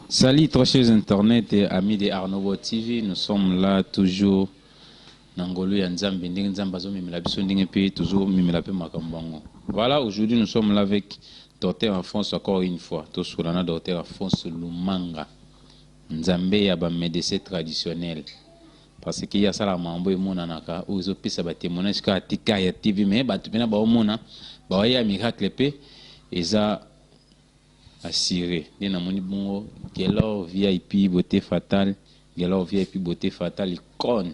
Salut très chers internet et amis de Arnovo TV, nous sommes là toujours Nangolo ya Nzambe ndenge Nzambe azomemela biso ndenge pe toujours memela pe makambo yango. Voilà, aujourd'hui nous sommes là avec Docteur Alphonse encore une fois. Tosolana Docteur Alphonse Lumanga. Nzambe ya ba médecin traditionnel. Parce qu'il y a ça la mambo et monanaka ozo pisa ba témoignage ka tika ya TV mais ba tupena ba omona ba ya miracle pe eza assuré. Ni na moni bongo Gelor VIP beauté fatale, Gelor VIP beauté fatale icône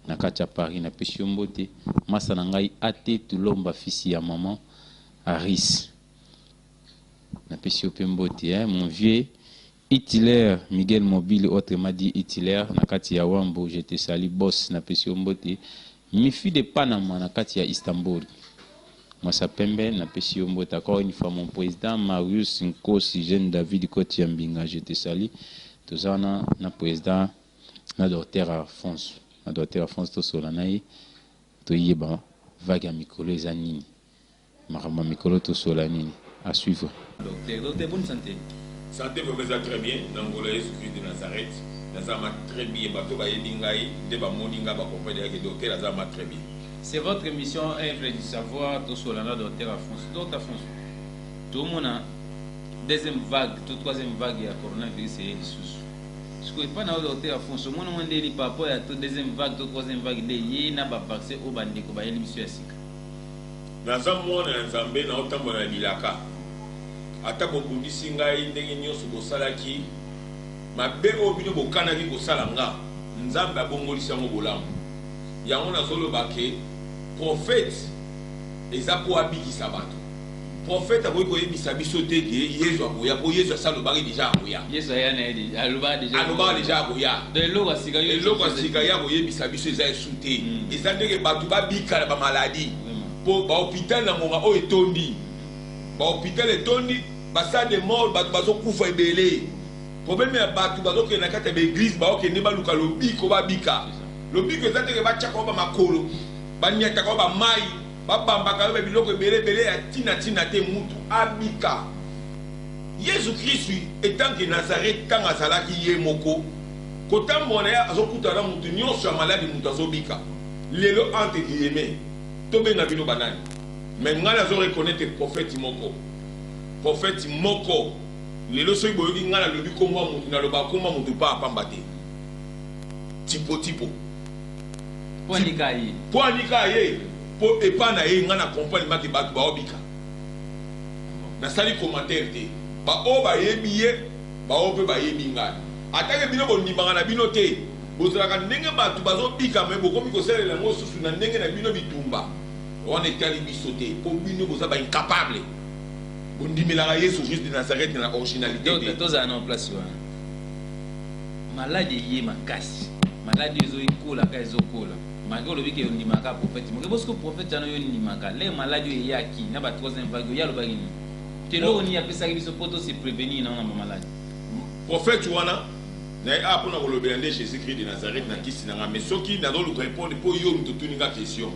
na kacha Paris na pesi mbote masa na ngai ate tulomba fisi ya maman Aris. Na pesi mbote mon vieux Hitler Miguel Mobile autrement dit Hitler na kati ya Wambo j'étais sali boss na pesi mbote mi fi de Panama na kati ya Istanbul. Moi, ça pembe na pesi mbote encore une fois mon président Marius Nkosi jeune David Kotiambinga j'étais sali tout ça na président na docteur Alphonse na docteur Alphonse to solanai to yeba vague mikolo ezanini marama mikolo to solanini à suivre. Docteur, bonne santé. Santé vous va très bien Nangola Jésus-Christ de Nazareth nazama très bien bato ba yebingai de ba moninga ba compagnie avec docteur nazama très bien. C'est votre émission Œuvre du savoir to solana docteur Alphonse. Docteur Alphonse. Tout le monde deuxième vague, toute troisième vague ya coronavirus et sous. Ce que pas na docteur Alphonse, mon monde li papa ya toute deuxième vague, toute troisième vague de yena ba vaccin au bandeko ba émission ya sika. Nazamwa na Nzambe na otambo na bilaka. Ata bobundisi ngai ndenge nyonso bosalaki mabe o bino bokanaki kosala nga Nzambe abongolisa ngo bolamu yango nazoloba ke prophète eza po abikisa bato prophète aboyi koyebisa biso te ke Yesu aboya po Yesu asalobaki deja aboya Yesu aya na edi aloba deja aboya de eloko asika ya koyebisa biso eza esu te eza ndenge bato babikala bamaladi po bahôpital na ngonga oyo etondi bahôpital etondi basa de mort bato bazokufa ebele problème ya bato bazokende na kati ya baeglise baokende baluka lobiko babika lobiko eza ndenge batiaka ba makolo banyataka ba mai babambaka yo biloko ebele ya tina te mutu abika Yesu Christ etant que Nazareth tanga azalaki ye moko kotambola ya azokutana mutu nyonso ya maladi mutu azobika lelo entre guillemets tobenga bino banani mais ngai nazo reconnaître prophète moko lelo soki boyoki ngai nalobi komwa mutu naloba komwa mutu pa apamba te tipo po anika ye po epana ye nga na compagne maki bato baobika nasali commentaire te bao bayebi ye bao mpe bayebi ngai atake bino bondimaka na bino te bozalaka ndenge bato bazobika me bokomi kosalela yango susu na ndenge na bino bitumba wana etali biso te po bino boza baincapable bondimelaka Yesu Christ de Nazareth na originalité te tozala na place wana maladi ye makasi maladi ezoikola ka ezokola malgré le fait que ndimaka prophète mais parce que prophète yana yo ndimaka les maladies yaki na ba troisième vague ya loba nini te lo ni apesa ki biso poto se prévenir na maladie prophète wana na apona kolobela nde Jésus-Christ de Nazareth na kisi na mais soki na do répondre po yo mtutuninga question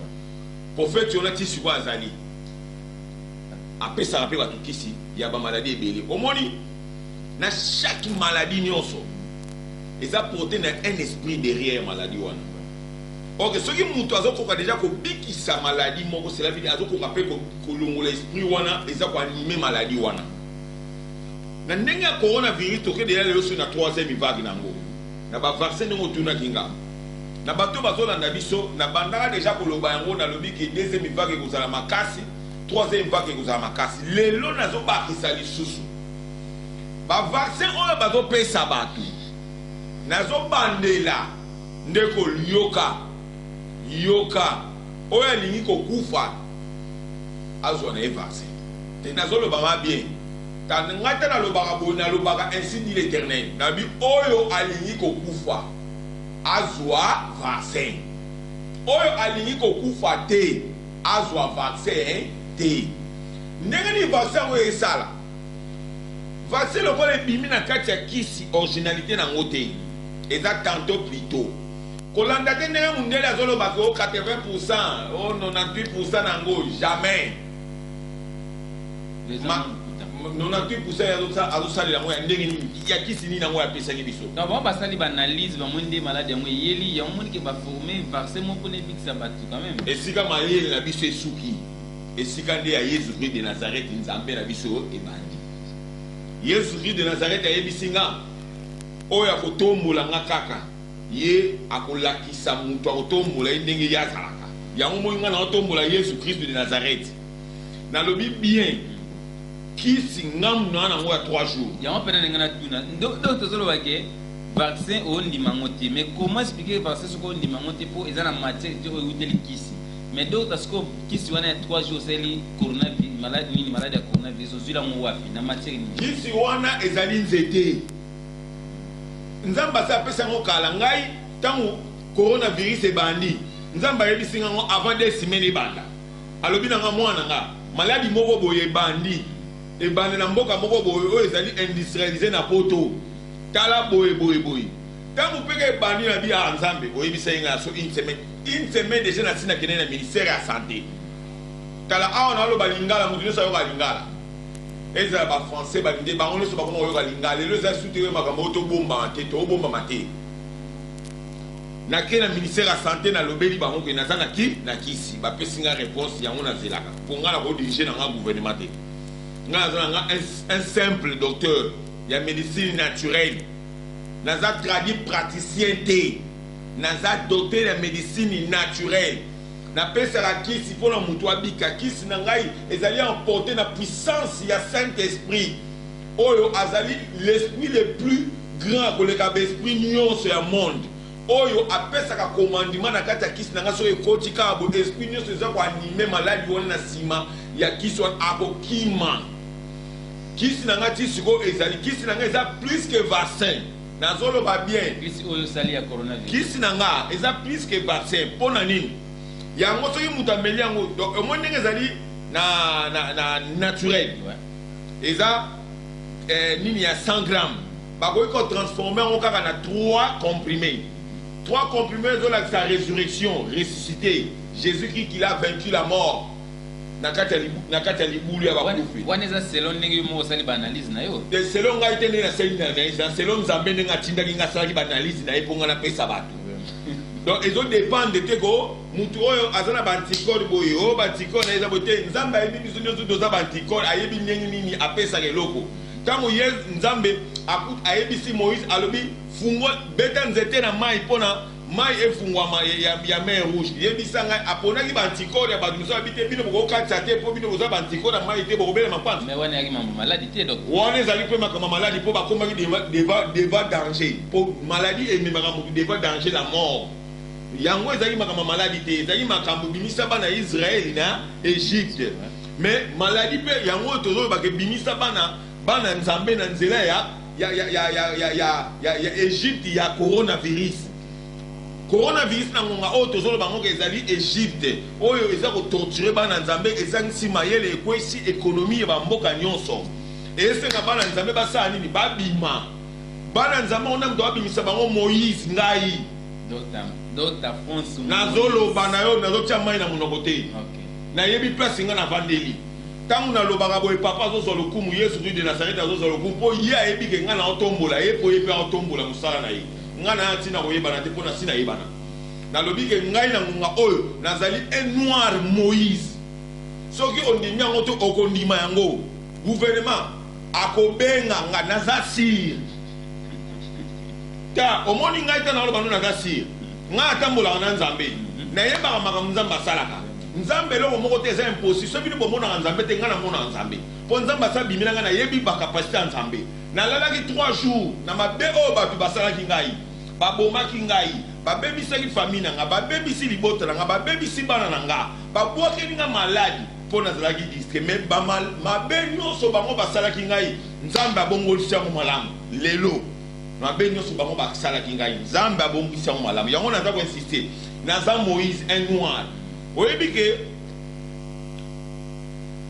prophète ona tisi kwa azali apesa rapé watu kisi ya ba maladie ebele omoni na chaque maladie nyonso eza porté na un esprit derrière maladie wana. Ok, ce qui mutu azokoka déjà kobikisa maladie moko c'est la vie azokoka pe kolongola esprit wana eza ko animer maladie wana. Na ndenge ya coronavirus toke déjà lelo sur na troisième vague nango. Na ba vaccin ngo tuna kinga. Na bato bazolanda biso na bandaka déjà koloba yango na lobi ki deuxième vague ekozala makasi, troisième vague ekozala makasi. Lelo nazo bakisa lisusu. Ba vaccin oyo bazopesa bato. Nazo bandela ndeko yoka oyo alingi kokufa azwa na vaccin te nazoloba bien ngata nalobaka ainsi dit l'Éternel nabi oyo alingi kokufa azwa vaccin oyo alingi kokufa te azwa vaccin te ndenge ni vaccin oyo esala vaccin lokola ebimi na kati ya kisi originalité nango te eza tantôt plutôt kolanda te ndenge mundele azolobaka o 80% o 98% nango jamais 98% azosalela yango ya ndenge nini ya kisi nini yango apesaki biso. Donc bango basali baanalyse bamoni nde malade yango eyeli yango moni ke baforme vaccin moko na ebikisa bato quand même. Esika mayele na biso esuki esika nde ya Yesu Christ de Nazareth nzambe na biso ebandi. Yesu Christ de Nazareth ayebisi nga oyo akotombola nga kaka ye akolakisa mutu akotombola ye ndenge ye azalaka. Yango moi nga na otombola Yesu Christ de Nazareth nalobi bien kisi ngamu na nango ya 3 jours. Yango pena nenga na tuna donc tozoloba ke vaccin o ndimango te, mais comment expliquer vaccin soko ndimango te po eza na matière te o uteli kisi, mais donc parce que kisi wana ya 3 jours seli coronavirus malade nini malade ya coronavirus ozila mo wapi na matière nini kisi wana ezali nzete nzamba sa pesa ngo kala ngai tangu coronavirus ebandi nzamba yebisi ngo avant des semaines banda alobi na nga mwana nga maladi moko boye bandi ebandi na mboka moko boye oyo ezali industrialisé na poto tala boye tangu peke bandi na bi ya nzambe oyebisa nga so une semaine déjà na sina kene na ministère ya santé tala awa na lo balingala mutu nyonso ayoka lingala ezala ba français balinde bango nyonso bakoma oyoka lingala lelo eza sutewe makambo oyo tobombama te tobombama te nake na ministère ya santé na lobeli bango ke naza na kisi bapesi nga réponse yango nazelaka mpo nga na kodirige na nga gouvernement te nga naza na nga un simple docteur ya médecine naturelle naza traduit praticien te naza docteur ya médecine naturelle napesaka kisi mpo na mutu abika kisi na ngai ezali emporté na puissance ya Saint-Esprit oyo azali l'esprit le plus grand koleka baesprit nyonso ya monde oyo apesaka commandement na kati ya kisi na ngai soki ekoti kaka bo esprit nyonso eza koanime maladi wana na nsima ya kisi wana akokima kisi na ngai ti sikoyo ezali kisi na ngai eza plus que vaccin nazoloba bien kisi oyo sali ya coronavirus kisi na ngai eza plus que vaccin mpo na nini yango soki mutu ameli yango donc omoi ndenge ezali na naturel eza nini ya 100 grammes bakoki kotransforme yango kaka na 3 comprimés 3 comprimés ezolakisa résurrection ressuscité Jésus-Christ qu'il a vaincu la mort na kati ya libulu ya bakufi wana eza selon ndenge yo moko osali baanalyse na yo selon ngai te ndenge nasali na analyse selon nzambe ndenge atindaki nga asalaki baanalyse na ye mpo nga napesa bato donc ezodépendre te ko mutu oyo aza na bantikore boye oyo bantikore na eza boye te nzambe ayebi biso nyonso toza bantikore ayebi ndenge nini apesaka eloko ntango ye nzambe ayebisi Moïse alobi fungwa beta nzete na mai mpona mai efungwama ya mer rouge yebisa ngai aponaki bantikore ya bato mosusu abi te bino bokokatisa te mpo bino boza bantikore ya mai te bokobelema mpanza mais wana yaki mambo maladi te donc wana ezali mpe makambo maladi mpo bakomaki devant danger mpo maladi ememaka motu devant danger la mort yango ezali makambo maladi te ezali makambo bimisa bana Israël na Égypte mais maladi mpe yango oyo tozoyebaka bimisa bana nzambe na nzela ya Égypte ya coronavirus na ngonga oyo tozoloba yango ezali Égypte oyo eza kotorture bana nzambe ezangisi mayele ekwesi ekonomi ya bamboka nyonso esenga bana nzambe basala nini babima bana nzambe ona moto abimisa bango Moïse ngai nazoloba na yo nazotia mai na monoko te nayebi place nga na vandeli ntango nalobaka boye papa azozwa lokumu Yesu Christ de Nazareth azozwa lokumu mpo ye ayebi ke nga na otombola ye mpo ye mpe aotombola mosala na ye nga na ya ntina koyebana te mpo na ntina yebana nalobi ke ngai na ngonga oyo nazali un noir Moïse soki ondimi yango te okondima yango gouvernement akobenga nga naza sire ta omoni ngai ta naloba no naza sire ngai atambolaka na nzambe nayebaka makambo nzambe asalaka nzambe eloko moko te eza impossible soki bino bomonaka nzambe te ngai namonaka nzambe mpo nzambe asabimina ngai nayebi bakapasité ya nzambe nalalaki 3 jours na mabe oyo bato basalaki ngai babomaki ngai babebisaki famille na nga babebisi libota na nga babebisi bana na nga babwakeli nga maladi mpo nazalaki diske me mabe nyonso bango basalaki ngai nzambe abongolisi yango malamu lelo mabe nyonso bango basalaki ngai nzambe abongolisi yango malamu yango naza koinsiste naza Moïse un noir oyebi ke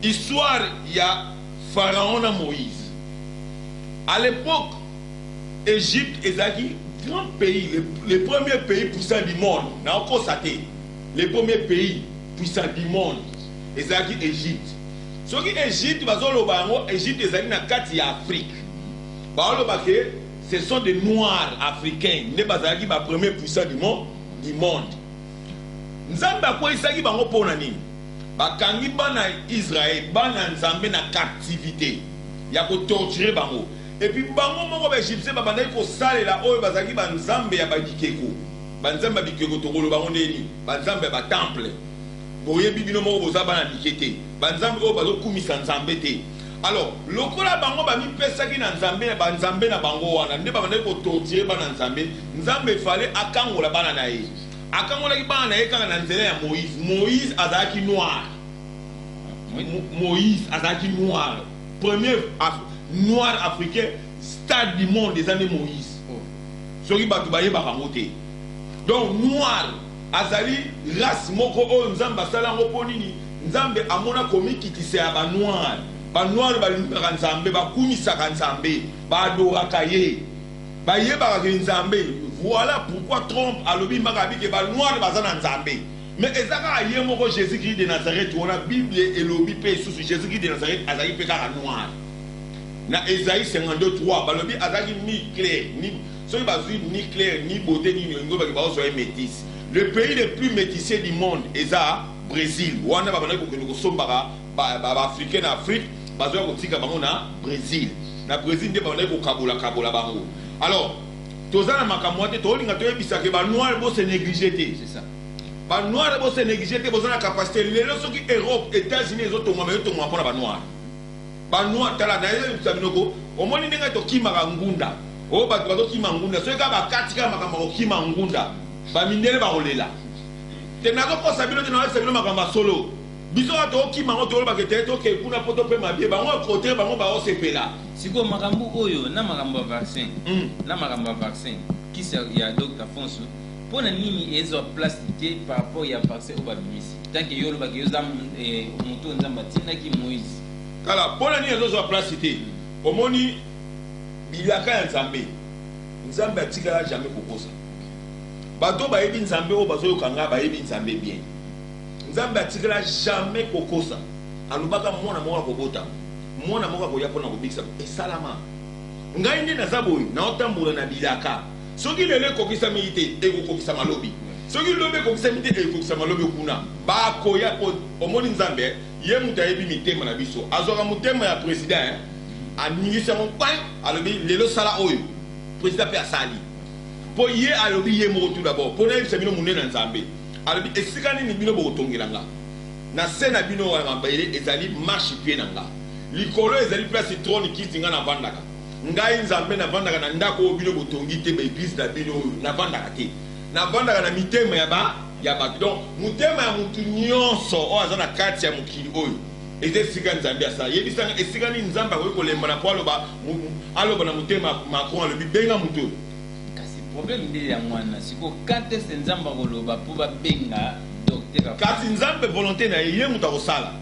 histoire ya Pharaon na Moïse à l'époque Égypte ezalaki grand pays, le premier pays puissant du monde, n'a encore saté. Le premier pays puissant du monde, ezalaki Égypte. soki Égypte bazoloba yango Égypte ezali na kati ya Afrique bazoloba ke ce sont des noirs africains nde bazalaki ba premier puissant du monde nzambe akweyisaki bango mpona nini bakangi bana Israël bana nzambe na captivité ya kotorture bango et puis bango moko baegyptien babandaki kosalela oyo bazalaki banzambe ya babikeko banzambe ya bikeko tokolo bango ndeni banzambe ya batemple boyebi bino moko boza bana bike te banzambe oyo bazokumisa nzambe te alors lokola bango bamipesaki na nzambe banzambe na bango wana nde babandaki kotorture bana nzambe nzambe efale akangola bana na ye akangolaki bana na ye kaka na nzela ya Moïse azalaki noir Moïse azalaki noir premier noir africain stade du monde des années Moïse soki bato bayebaka yango te donc noir azali race moko oyo nzambe asala yango mpo nini nzambe amona komikitisa ya banoir banoir balingaka nzambe bakumisaka nzambe baadoraka ye bayebaka ke nzambe voilà pourquoi Trump alobi mbaka abike banoir baza na nzambe mais ezaka ye moko Jésus-Christ de Nazareth wana Bible elobi pe susu Jésus-Christ de Nazareth azali pe kaka noir na Esaïe 52:3 balobi azaki ni clair ni soki bazwi ni clair ni beauté ni ngo baki baozoye métis le pays le plus métissé du monde eza Brésil wana babandaki kokende kosombaka baafricain na Afrique bazoya kotika bango na Brésil nde babandaki kokabola bango alors toza na makambo te tolinga toyebisa ke banoir bo se négliger te c'est ça banoir bo se négliger te boza na capacité lelo soki Europe États-Unis ezotongwa mayotongwa mpona banoir banoir tala na ye sabinoko omoni ndenge tokimaka ngunda o bato bazokima ngunda soki kaka bakati kaka makambo kokima ngunda bamindele bakolela te nazokosa bino te naoyebisa bino makambo ya solo biso bato tokima ngo tolobaka te toke kuna po tope mabie bango kote bango baosepela siko makambo oyo na makambo ya vaccin na makambo ya vaccin kisi ya Dr Fonso mpona nini ezwa place te par rapport ya vaccin oyo babimisi tanke yo olobaka yoza moto nzambe atindaki Moïse kala mpona nini ezozwa place te omoni bilaka ya nzambe atikala jamais kokosa bato bayebi nzambe oyo bazoyokanga bayebi nzambe bien nzambe atikala jamais kokosa alobaka mwana moko akobota mwana moko akoya mpona kobikisa esalama ngai nde naza boye naotambola na bilaka soki lelo ekokisami te ekokokisa malobi soki lobi ekokisami te ekokisa malobi kuna bakoya omoni nzambe ye moto ayebi mitema na biso azwaka motema ya président aningisa yango kpai alobi lelo sala oyo président mpe asali mpo ye alobi ye moko tout d'abord mpo nayebisa bino monene na nzambe alobi esika nini bino bokotongelanga na se na bino wana mabayele ezali marche pie na nga likolo ezali place trône kiti nga navandaka ngai nzambe navandaka na ndako oyo bino botongi te baeglise na bino oyo navandaka te navandaka na mitema ya bato donc motema ya motu nyonso oyo aza na kati ya mokili oyo eza esika nzambe asala yebisanga esika nini nzambe akoki kolemba na po aloba na motema Macron alobi benga motu oyo kasi problème nde ya mwana siko quand est-ce nzambe akoloba mpo babenga docteur kasi nzambe volonté na ye moto akosala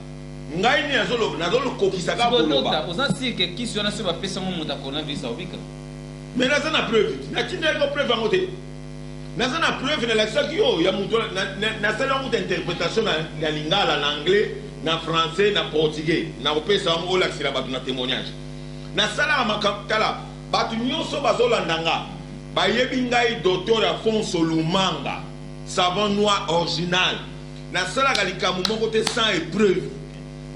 ngai ni nazolokokisaka koloba oza sike kisi wana so bapesango moto akona visa obika mais naza na preuve natindako preuve yango te naza na preuve nalakisaki oyo ya moto nasali yango ta interprétation na lingala na anglais na français na portugais nakopesa yango olakisela bato na témoignage nasalaka makambo tala bato nyonso bazolanda nga bayebi ngai docteur Afonso Lumanga savant noir original nasalaka likambo moko te sans épreuve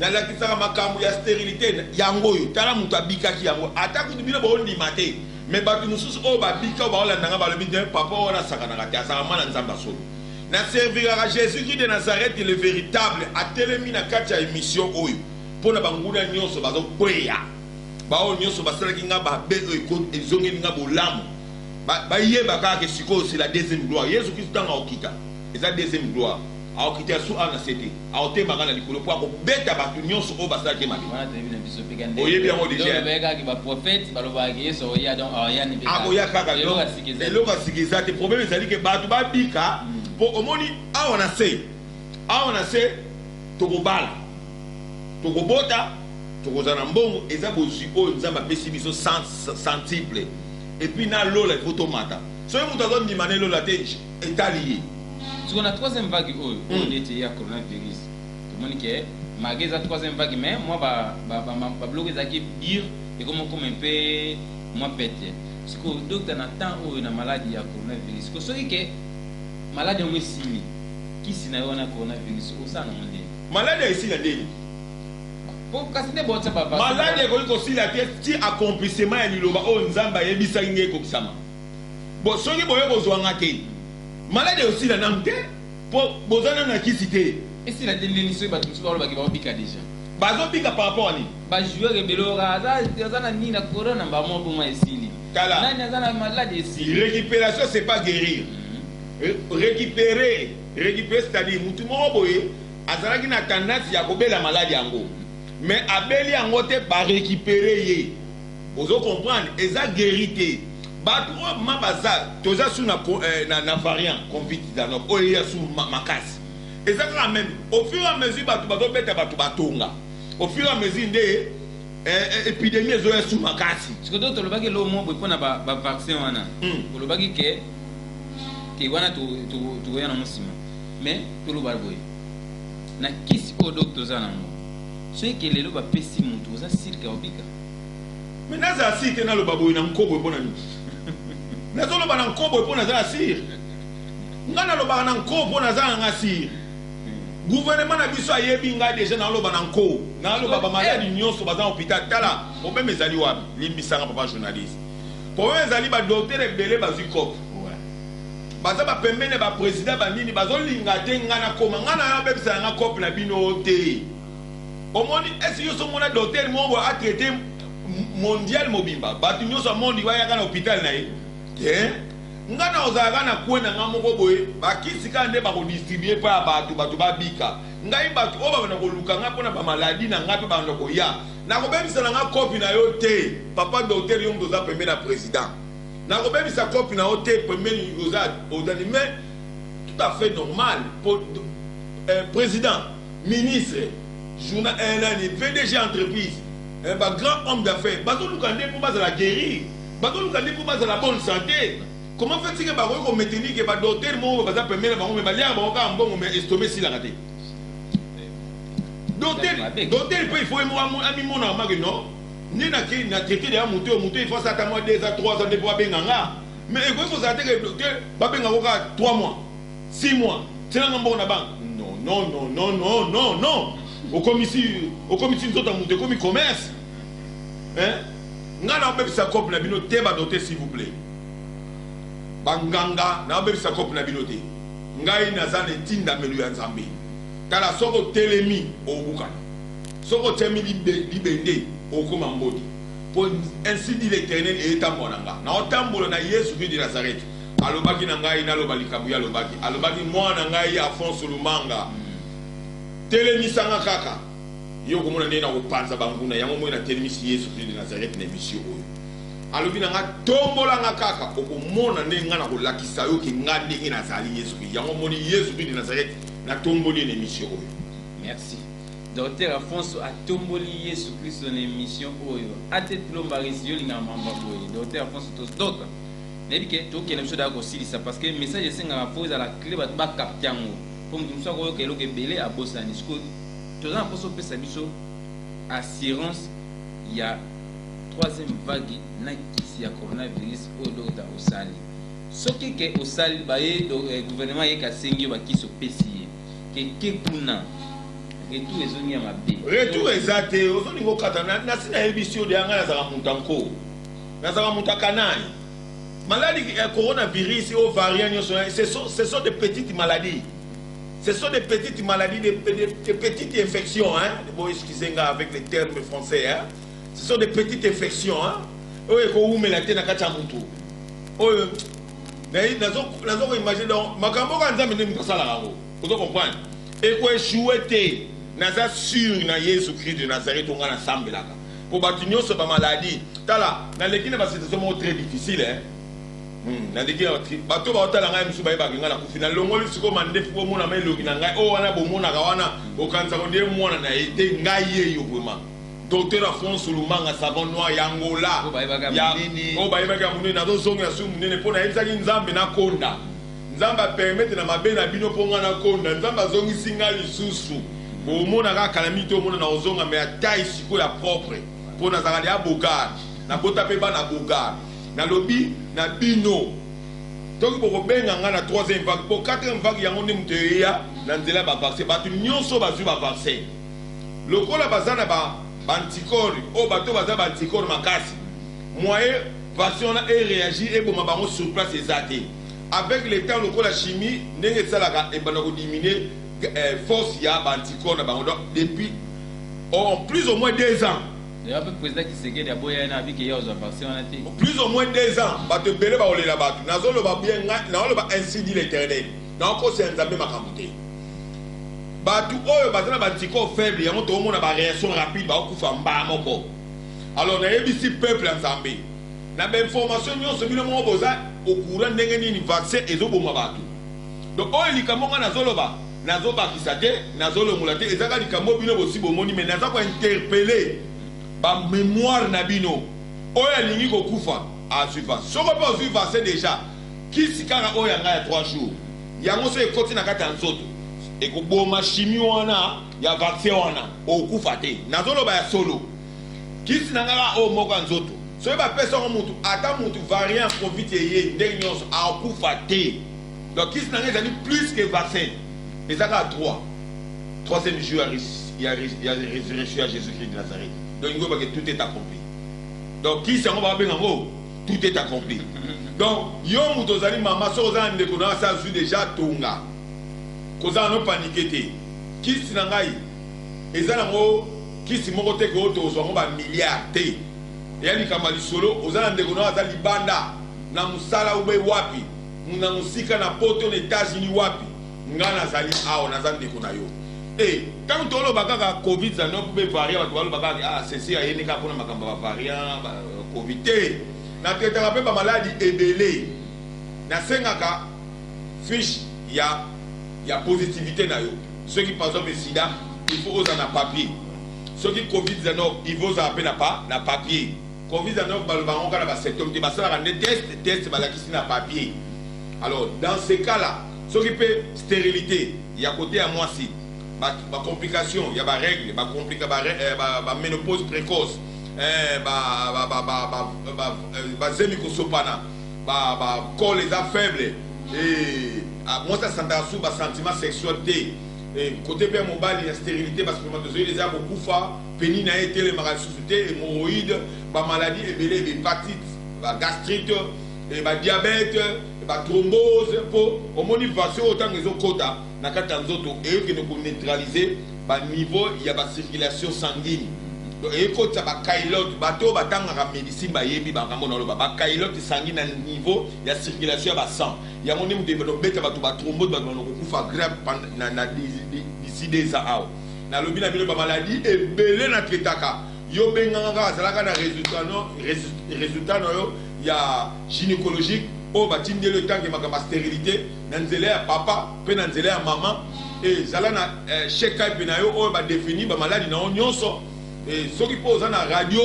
nalakisaka makambo ya stérilité yango oyo tala moto abikaki yango ata kutu bino baondima te mais bato mosusu oyo babika oyo baolandanga balobi te papa oyo nasakanaka te asaka mwana nzambe asolo naserviraka Jésus-Christ de Nazareth le véritable atelemi na kati ya émission oyo mpo na banguna nyonso bazokweya baoyo nyonso basalaki nga babe oyo ezongeli nga bolamu bayeba kaka sikoyo c'est la deuxième gloire Yesu Kristo ntango aokita eza deuxième gloire aokita su ana sete aotemaka na likolo mpo akobeta bato nyonso oyo basalaki mabe oyebi yango akoya kaka eloko asikisa te problème ezali ke bato babika mpo omoni awa na se tokobala tokobota tokozala na mbongo eza bozwi oyo nzambe apesi biso sensible epuis na lola ifo tomata soki moto azondima na elola te etali ye siko na troisième vague oyo nde ete ya coronavirus tomoni ke malgré la troisième vague, mais moi, je bloqué ça qui pire et comme un peu moi pété. Parce que le docteur n'attend une maladie à coronavirus. Parce que ce maladie est aussi qui s'y n'a pas coronavirus au sein de mon maladie ici la déni. Pour casser des bottes, ça va pas. Maladie est aussi la tête si accomplissement est liloba oh nzamba yebisa ngé kokisama. Bon soki boye bozwanga te. Maladie aussi la namte pour bozana na kisité. Et si la définition est battue sur le baguette bika déjà. Bazo bika par rapport à ni. Ba joueur rebelo raza, zana ni na corona ba mo pour moi ici. Kala. Nani zana maladie ici. Récupération c'est pas guérir. Récupérer c'est-à-dire mutu mo boye azalaki na tendance ya kobela maladie yango. Mais abeli yango te ba récupérer ye. Vous comprendre, eza guérité. Bato ma baza toza sous na variant Covid-19 o ya sous makasi. Exactement même au fur et à mesure bato beta bato batonga. Au fur et à mesure de épidémie zo ya sous makasi. Parce que d'autres le bagage lo mo pour na ba vaccin wana. Le bagage ke wana to yana musima. Mais to lo barboy. Na kisi o docteur zana mo. So que lelo ba pesi muntu za sirka obika. Mais naza sirka na lo baboy na nkobo epona ni. Nazo lo ba na nkobo epona za sir. Ngana lo ba na nkobo na za nga sir. Gouvernement na biso ayebi nga déjà na lo ba na nkobo. Na lo ba maladi nyonso ba za hôpital tala. Problème ezali wapi? Limbisanga papa journaliste. Problème ezali ba docteur ebele ba zikop. Baza ba pembene ba président ba nini bazo linga te ngana koma ngana ya bebisa nga cop na bino te. Omoni est-ce que son docteur mo a traité mondial mobimba batu nyoso mondi wa yaka na hôpital na ye ngana ozalaka na kwena nga moko boye bakisika nde bako distribuer pa batu babika ngai batu o bana koluka nga pona ba maladie na nga pe bana ko ya na ko bebisa na nga copie na yo te papa docteur yo ndoza pembe na président na ko bebisa copie na yo te pembe ni oza mais tout à fait normal pour président ministre journal PDG entreprise un grand homme d'affaires bato lukande pour la guérir bato lukande pour la bonne santé. Comment fait-il que bago ko maintenir que ba docteur mo ba za permettre ba mo ba lia ba ka mbongo mais estomé si la raté docteur peut il faut moi ami mon na magi non ni na ki na traité de muto il faut ça ta moi 2 à 3 ans de pour benganga mais il faut ça que docteur ba benga ko 3 mois 6 mois c'est na mbongo na banque non au comité nous autres monter comme commerce hein ngana obebi sa cop na bino te ba doter s'il vous plaît banganga na obebi sa cop na bino te ngai nazane tinda melu ya nzambe kala soko telemi obukana soko temi libende okoma mbodi pour ainsi dit l'Éternel et etambolanga na otambola na Yesu Christ de Nazareth alobaki na ngai na loba likabuya alobaki mwana ngai Alphonse Lumanga telemisanga kaka yo komona ndena kopanza banguna yango moyo na telemisi Yesu Christ de Nazareth na émission oyo alobi na nga tombola nga kaka okomona ndenge na kolakisa yo ki nga ndenge nazali Yesu Christ yango moni Yesu Christ de Nazareth na tomboli na émission oyo. Merci. Docteur Alphonse a tomboli Yesu Christ na émission oyo atetlomba risio linga mamba boye Docteur Alphonse tos d'autres nebi ke to ke na biso da ko silisa parce que message senga pose à la clé ba capter yango comme tout ça ko ke lo ke belé a bosani sko tout ça poso pesa biso assurance il y a troisième vague na kisi ya coronavirus au docteur osali soki ke osali ba ye gouvernement ye ka sengi ba kiso pesi ke kuna retour ezongi ya mabe retour exacte ozoni ngo kata na sina émission de anga za mutanko na za mutakanai maladie coronavirus au variant ce sont des petites maladies. Ce sont des petites maladies, des petites infections, hein. Bon, excusez-moi avec les termes français, hein. Ce sont des petites infections, hein. Oui, quand vous mettez la tête dans le mutu. Oui, nous imaginer donc, makambo quand nous avons ça là, vous comprenez? Et quoi échouer, nous sommes sûrs na Jésus Christ de Nazareth, on va ensemble là. Pour bâtir ce maladie, tala, dans l'équipe c'est très difficile, hein. Na diki bato ba otala ngai musu bayiba ngala kufina longoli siko mande fu mona mai logi na ngai o wana bo mona ka wana o kanza ko ndie mona na ete ngai ye yo vraiment docteur Alphonse Lumanga savon noir yangola ya o bayiba ka munene na zo zonga su munene pona yebisa ki nzambe na konda nzamba permettre na mabe na bino ponga na konda nzamba zongi singa lisusu Au monde a calamité au monde na ozonga mais taille siko ya propre pour na zanga ya bogar na bota pe ba na bogar na lobby na bino donc pour benga nga na troisième vague pour quatrième vague yango ndi mteya na nzela ba vaccin ba tu nyonso ba zu ba vaccin lokola bazana ba anticorps o bato baza ba anticorps makasi moyen vaccin et réagir et bon bango sur place exacté avec le temps lokola chimie ndenge salaka e bana ko diminuer force ya anticorps na bango depuis en plus ou moins 2 ans. D'ailleurs, le président qui s'est dit aboya na bi que ya oza vaccin on a été plus ou moins 2 ans bato belé ba olela bato nazolo ba bien na olo ba ainsi dit l'Éternel na ko c'est nzambe makamute bato oyo bazana ba anticorps faible yango to mona ba réaction rapide ba okufa mba moko alors na yebisi peuple nzambe na ba information nyonso bino mo boza au courant ndenge nini vaccin ezoboma bato donc oyo likambo nga nazolo ba nazo bakisa te nazolo ngula te ezaka likambo bino bosi bomoni mais naza ko interpeller ba mémoire na bino oyo alingi kokufa asuiva soko pa asuiva c'est déjà kisi kaka oyo anga ya 3 jours yango so ekoti na kata nzoto ekoboma chimie wana ya vaccin wana okufa te nazolo ba ya solo kisi na ngaka o moko nzoto so ba pesa ko mutu ata mutu variant covid ye ndenge nyonso akufa te donc kisi na ngaka ni plus que vaccin. Et ça a 3. Troisième jour, il y a résurrection à Jésus-Christ de Nazareth. Donc, tout est accompli. Donc, qui s'en va bien en haut? Tout est accompli. Donc, yon moutozali mama soza ndekona sa zu déjà tonga. Koza no paniqué. Qui s'en ngai? Et ça nango qui si moko te ko to zo ba milliard te. Yani kama li solo ozana ndekona za libanda na musala ube wapi? Muna musika na poto na États-Unis wapi? Ngana zali awo nazande kuna yo tant tolo bakaka covid za no be variant bato bakaka ceci a yenika kuna makamba ba variant covid na tetaka pe ba maladie ebele na sengaka fiche ya positivité na yo ceux qui par exemple sida il faut osa na papier ceux qui covid za no il faut osa pe na papier covid za no balbango kana ba symptômes te basala ka test balakisi na papier alors dans ces cas là ce qui peut stérilité, il y a côté à moi si, ma complication, il y a ma règle, ma ménopause précoce, ma zémicosopana, ma corps les a faibles, et moi ça s'entend sous ma sentiment sexualité, et côté bien mon bal, il y a stérilité, parce que les a beaucoup fa, pénine a été les marassusité, hémorroïdes, ma maladie, et hépatite, ma gastrite, et ma diabète, ba thrombose pour au motivation autant que les autres na kata nzoto et que nous neutraliser ba niveau il y a ba circulation sanguine donc et ko ta ba kailote bato batanga ka médecine ba yebi ba ngamona lo ba kailote sanguine na niveau il y a circulation ba sang il y a mon niveau de beta bato ba thrombose ba no ko fa grave na d'ici des ans na lobi na bilo ba maladie et belé na tretaka yo benganga zalaka na résultat no yo il y a gynécologique o batinde le temps que ma stérilité nanzele ya papa pe nanzele ya maman et zala na cheka pe na yo o ba définir ba maladie na nyonso et ce qui pose na radio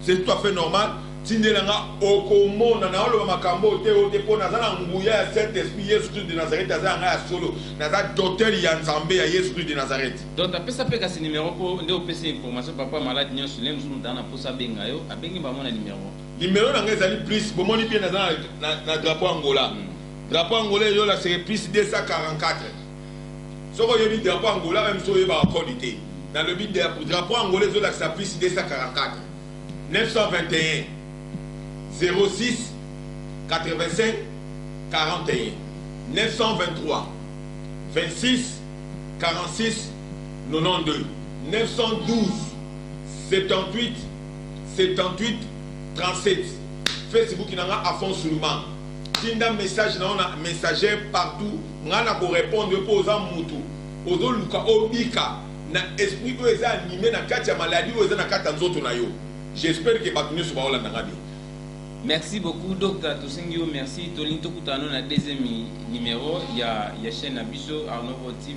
c'est tout à fait normal tindela nga okomona na olo makambo te o te pona zala nguya ya Saint Esprit Yesu Christ de Nazareth azanga ya solo na za docteur ya Nzambe ya Yesu Christ de Nazareth. Donc ta pesa pe ka ce numéro ko nde o pesa information papa malade nyonso lem sunu dana posa benga yo abengi ba mona numéro na ngezali plus bomoni bien na drapeau Angola. Drapeau Angola yo la c'est plus 244. Soko yo ni drapeau Angola même so yo ba qualité. Dans le but de drapeau Angola yo la c'est plus 244. 921 06 85 41 923 26 46 92 912 78 78 37 Facebook n'a à fond seulement tinda message na on a messager partout ngana ko répondre posant mutu ozo luka obika na esprit ko eza animé na kati ya maladie o eza na kati nzoto na yo. J'espère que batuni so ba olanda ngabi. Merci beaucoup Docteur Tosengio, merci Tolinto Kutano na deuxième numéro il y a chaîne Abiso Arnaud TV.